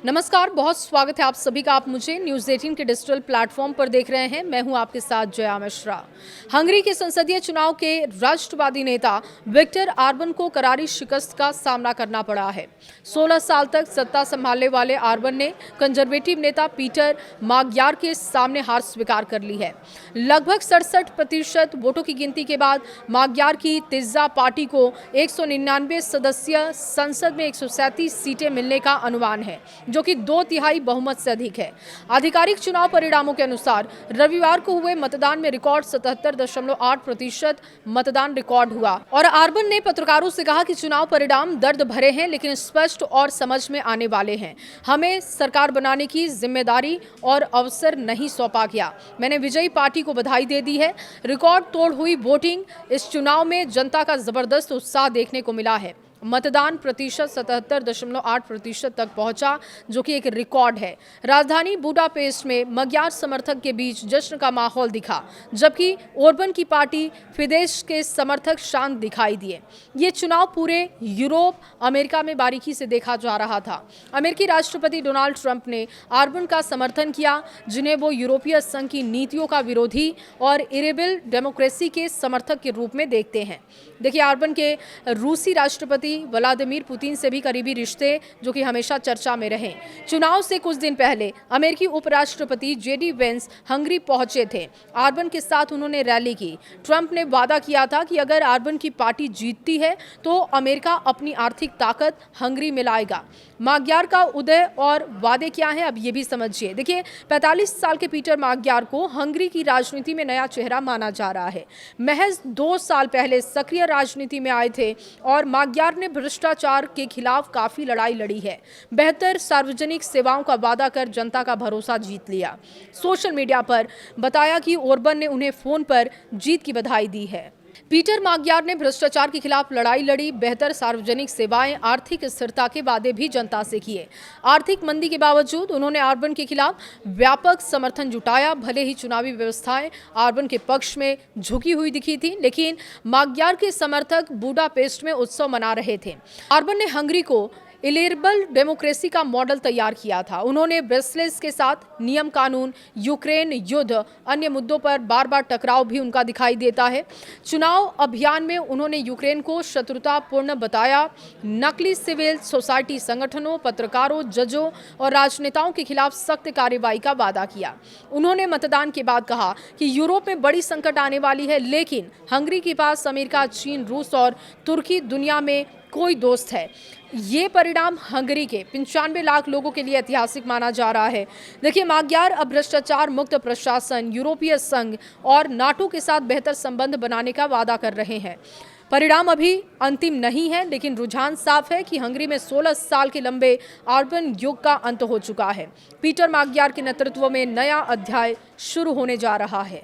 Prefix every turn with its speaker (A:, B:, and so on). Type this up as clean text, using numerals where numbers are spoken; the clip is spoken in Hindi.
A: नमस्कार, बहुत स्वागत है आप सभी का। आप मुझे न्यूज़ 18 के डिजिटल प्लेटफॉर्म पर देख रहे हैं। मैं हूं आपके साथ जया मिश्रा। हंगरी के संसदीय चुनाव के राष्ट्रवादी नेता विक्टर ऑर्बन को करारी शिकस्त का सामना करना पड़ा है। 16 साल तक सत्ता संभालने वाले ऑर्बन ने कंजर्वेटिव नेता पीटर माग्यार के सामने हार स्वीकार कर ली है। लगभग 67% वोटों की गिनती के बाद माग्यार की तिज्जा पार्टी को 199 सदस्यीय संसद में 137 सीटें मिलने का अनुमान है, जो कि 2/3 बहुमत से अधिक है। आधिकारिक चुनाव परिणामों के अनुसार रविवार को हुए मतदान में रिकॉर्ड 77.8% मतदान रिकॉर्ड हुआ और ऑर्बन ने पत्रकारों से कहा कि चुनाव परिणाम दर्द भरे हैं, लेकिन स्पष्ट और समझ में आने वाले हैं। हमें सरकार बनाने की जिम्मेदारी और अवसर नहीं सौंपा गया। मैंने विजयी पार्टी को बधाई दे दी है। रिकॉर्ड तोड़ हुई वोटिंग, इस चुनाव में जनता का जबरदस्त उत्साह देखने को मिला है। मतदान प्रतिशत 77.8% तक पहुंचा, जो कि एक रिकॉर्ड है। राजधानी बुडापेस्ट में magyar समर्थक के बीच जश्न का माहौल दिखा, जबकि ऑर्बन की पार्टी फिदेश के समर्थक शांत दिखाई दिए। ये चुनाव पूरे यूरोप, अमेरिका में बारीकी से देखा जा रहा था। अमेरिकी राष्ट्रपति डोनाल्ड ट्रंप ने ऑर्बन का समर्थन किया, जिन्हें वो यूरोपीय संघ की नीतियों का विरोधी और इरेबल डेमोक्रेसी के समर्थक के रूप में देखते हैं। देखिए, ऑर्बन के रूसी राष्ट्रपति व्लादिमीर पुतिन से भी करीबी रिश्ते, जो कि हमेशा चर्चा में रहे। चुनाव से कुछ दिन पहले अमेरिकी उपराष्ट्रपति जेडी वेंस हंगरी पहुंचे थे। ऑर्बन के साथ उन्होंने रैली की। ट्रंप ने वादा किया था कि अगर ऑर्बन की पार्टी जीतती है तो अमेरिका अपनी आर्थिक ताकत हंगरी में लाएगा। magyar का उदय और वादे क्या हैं, अब ये भी समझिए। देखिए, 45 साल के पीटर magyar को हंगरी की राजनीति में नया चेहरा माना जा रहा है। महज 2 साल पहले सक्रिय राजनीति में आए थे और magyar ने भ्रष्टाचार के खिलाफ काफी लड़ाई लड़ी है। बेहतर सार्वजनिक सेवाओं का वादा कर जनता का भरोसा जीत लिया। सोशल मीडिया पर बताया कि ऑर्बन ने उन्हें फोन पर जीत की बधाई दी है। पीटर magyar ने भ्रष्टाचार के खिलाफ लड़ाई लड़ी, बेहतर सार्वजनिक सेवाएं, आर्थिक स्थिरता के वादे भी जनता से किए। आर्थिक मंदी के बावजूद उन्होंने ऑर्बन के खिलाफ व्यापक समर्थन जुटाया। भले ही चुनावी व्यवस्थाएं ऑर्बन के पक्ष में झुकी हुई दिखी थी, लेकिन magyar के समर्थक बुडापेस्ट में उत्सव मना रहे थे। ऑर्बन ने हंगरी को इलेबल डेमोक्रेसी का मॉडल तैयार किया था। उन्होंने ब्रसेल्स के साथ नियम कानून, यूक्रेन युद्ध, अन्य मुद्दों पर बार बार टकराव भी उनका दिखाई देता है। चुनाव अभियान में उन्होंने यूक्रेन को शत्रुतापूर्ण बताया। नकली सिविल सोसाइटी संगठनों, पत्रकारों, जजों और राजनेताओं के खिलाफ सख्त कार्रवाई का वादा किया। उन्होंने मतदान के बाद कहा कि यूरोप में बड़ी संकट आने वाली है, लेकिन हंगरी के पास अमेरिका, चीन, रूस और तुर्की दुनिया में कोई दोस्त है। ये परिणाम हंगरी के 95 लाख लोगों के लिए ऐतिहासिक माना जा रहा है। देखिए, magyar अब भ्रष्टाचार मुक्त प्रशासन, यूरोपीय संघ और नाटो के साथ बेहतर संबंध बनाने का वादा कर रहे हैं। परिणाम अभी अंतिम नहीं है, लेकिन रुझान साफ है कि हंगरी में 16 साल के लंबे ऑर्बन युग का अंत हो चुका है। पीटर magyar के नेतृत्व में नया अध्याय शुरू होने जा रहा है।